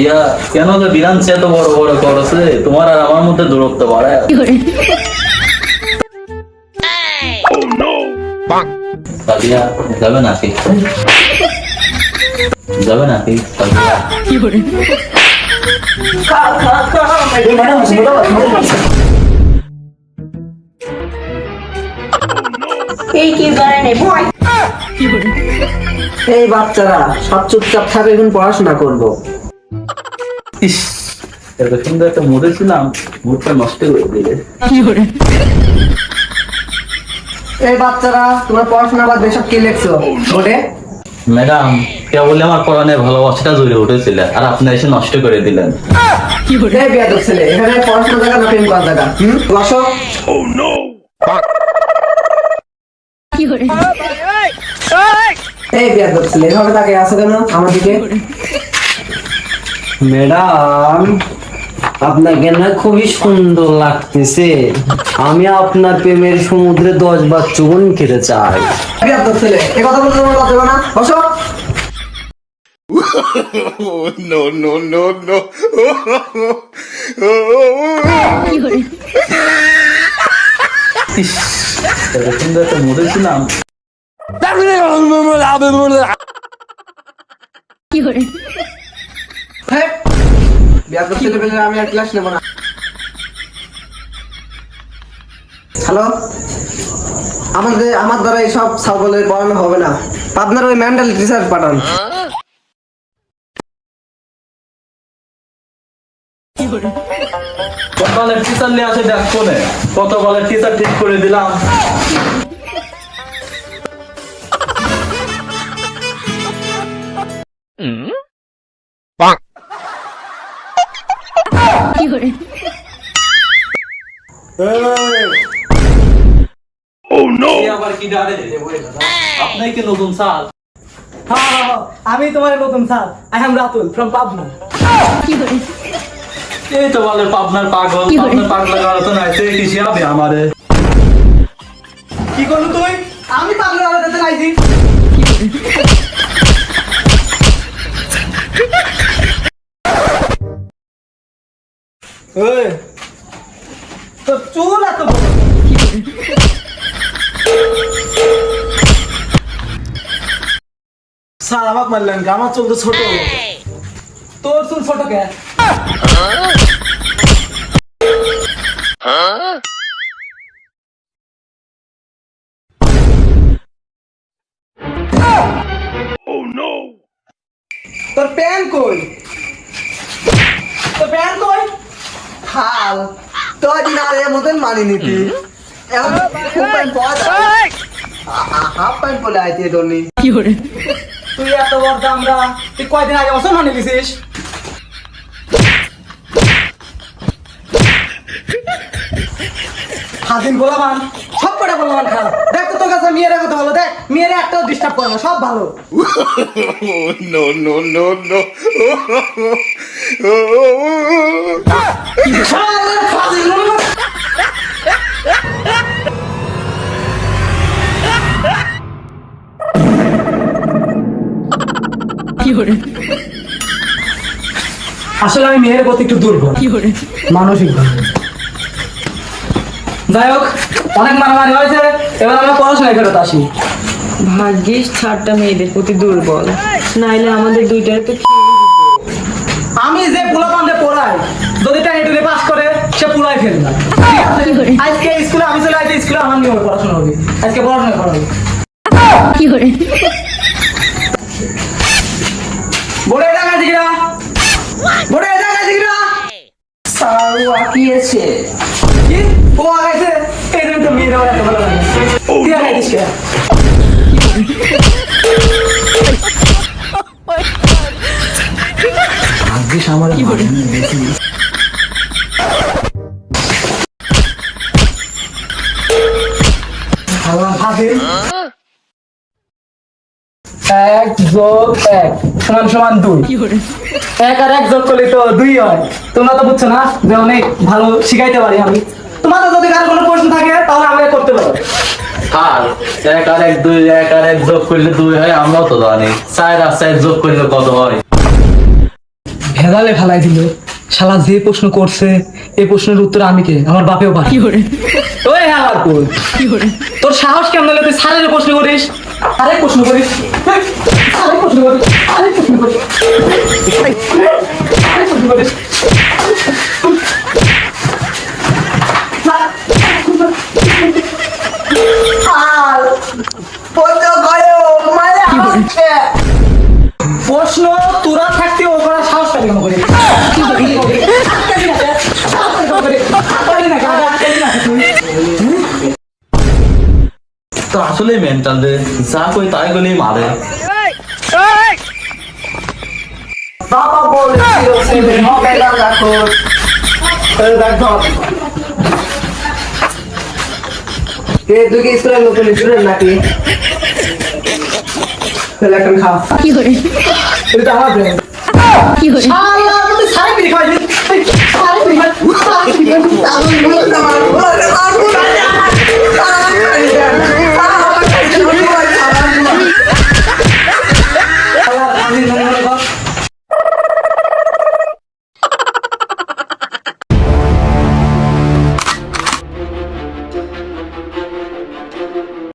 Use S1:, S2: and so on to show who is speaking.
S1: সাদিয়া কেন যে বিরানছে এত বড় বড় করছে তোমার আর আমার মধ্যে দূরত্ব বাড়ায় সাদিয়া যাবে নাকি সাদিয়া
S2: এই বাচ্চারা সব চুপচাপ থাকবে, এখন পড়াশোনা করবো।
S1: ইস এত সুন্দর একটা মুডে ছিলাম, মুডটা নষ্ট করে দিলে।
S2: এই বাচ্চারা তোমরা পড়াশোনা বাদ এসব কি লেখছো বোর্ডে?
S1: ম্যাডাম কেবল আমার পড়ানোর ভালোবাসাটা জুড়ে উঠেছিল আর আপনি এসে নষ্ট করে দিলেন।
S2: এই বেয়াদব ছেলে, এখানে পড়াশোনা জায়গা না প্রেম করার জায়গা? বসো। এই বেয়াদব ছেলে, এভাবে তাকিয়ে আছো কেন আমার দিকে?
S3: ম্যাডাম আপনাকে না খুবই সুন্দর লাগতেছে, আমি আপনার প্রেমের সমুদ্রে 10 বার চুবন খেতে চাই।
S2: বেয়াদব ছেলে, এই কথা বলতে তোমার লজ্জা না? বসো।
S4: No, no, no, no.
S1: ইস এত সুন্দর একটা মুডে ছিলাম।
S2: হ্যাঁ, বেয়াদব ছেলে পেলে আমি আর ক্লাস নেব না। হ্যালো, আমার দ্বারা এইসব ছাগলের পড়ানো হবে না। আপনার ওই মেন্টাল টিচার পাঠান।
S1: কতবারের টিচার নিয়ে আসে দেখো না, কতবারের টিচার ঠিক করে দিলাম। আবার কি ডারে আপনি কি নতুন স্যার?
S2: আমি তোমার নতুন sir. I am Ratul from Pabna.
S1: এই তো বলে পাবনার পাগল, পাবনার পাগল লাগানো তো নাই, সে কি শিয়াবে আমারে।
S2: কি করলি তুই? আমি পাবনা আলাদাতে নাইছি। এই তো চুল এত বড়। স্যার আমাকে মারলেন, আমার চুল তো ছোট। তোর চুল ছোট কে? তোর প্যান্ট কই? তোর প্যান্ট কই? হাল তোর দিন আর এর মতন মানি নিতি। এখন ফুল প্যান্ট পরা যায়। হাফ প্যান্ট পরে আইতে তোরনি। তুই এত বড় দামরা, তুই কয়দিন আগে অসম্মান মানি লিছিস? হাজিন গোলামান সব কটা গোলামান খাল। দেখ তো তোর কাছে মেয়েরা কত ভালো, দেখ মেয়েরা একটাও ডিস্টার্ব করে না, সব ভালো।
S4: No, no, no, no.
S2: আসলে আমি মেয়ের প্রতি একটু দুর্বল মানসিক ভাবে। যাই হোক, অনেক মারামারি হয়েছে, এবার আমরা পড়াশোনায় ফেরত আসি।
S5: ভাগ্যিস ছাড়টা মেয়েদের প্রতি দুর্বল, নাইলে আমাদের দুইটার তো
S2: আমি যে পোলাপানকে পড়াই, যদি টাইটুলে পাস করে সে পুরাই ফেলবে। আজকে স্কুলে আমি চলে আসছি, স্কুলে আমার নিয়মে পড়াশোনা হবে, আজকে পড়াশোনা করা হবে। বড় এটা কাজ কিরা, বড় এটা কাজ কিরা।
S5: সারু আকিয়েছে।
S2: কি ও আইছে? এই তো মেয়েরা এত ভালো লাগে। কি আইছিস কে?
S3: ভাগ্যিস আমার বেশি।
S2: হাজির 1 যোগ 1 সমান সমান 2। 1 আর 1 যোগ করলে তো 2 হয়। তোমরা তো বুঝছো না যে অনেক ভালো শিখাইতে পারি আমি। তোমাদের যদি কারো কোনো প্রশ্ন থাকে তাহলে আমাকে করতে পারো।
S1: আর 1 আর 1 2, 1 আর 1 যোগ করলে 2 হয়, আমরাও তো জানি। 4 আর 4 যোগ করলে কত হয়?
S2: ভেদালে ফেলাই দিল। শালা যে প্রশ্ন করছে এই প্রশ্নের উত্তর আমি কে? আমার বাপেও পারে। ওই আমার কোল, তোর সাহস কেমন হলে তুই স্যারের প্রশ্ন করিস? আরেক প্রশ্ন করিস, আরেক প্রশ্ন করিস, আরেক প্রশ্ন করিস, আরেক প্রশ্ন করিস। প্রশ্ন তোরা থাকতে ও করার সাহস পাই কেন করে?
S1: তো আসলে মেন্টাল রে, যা কই তাই গলেই মারে।
S2: বাবা বলেছিল ছেলে হবে না রাখো। এই দেখো কে তুই কি স্কুলের নতুন স্টুডেন্ট নাকি? তাহলে এখন খা। এটা আমার ব্রেন। শালা তুই সারা বিড়ি খাইছিস? সারা বিড়ি খাইছিস?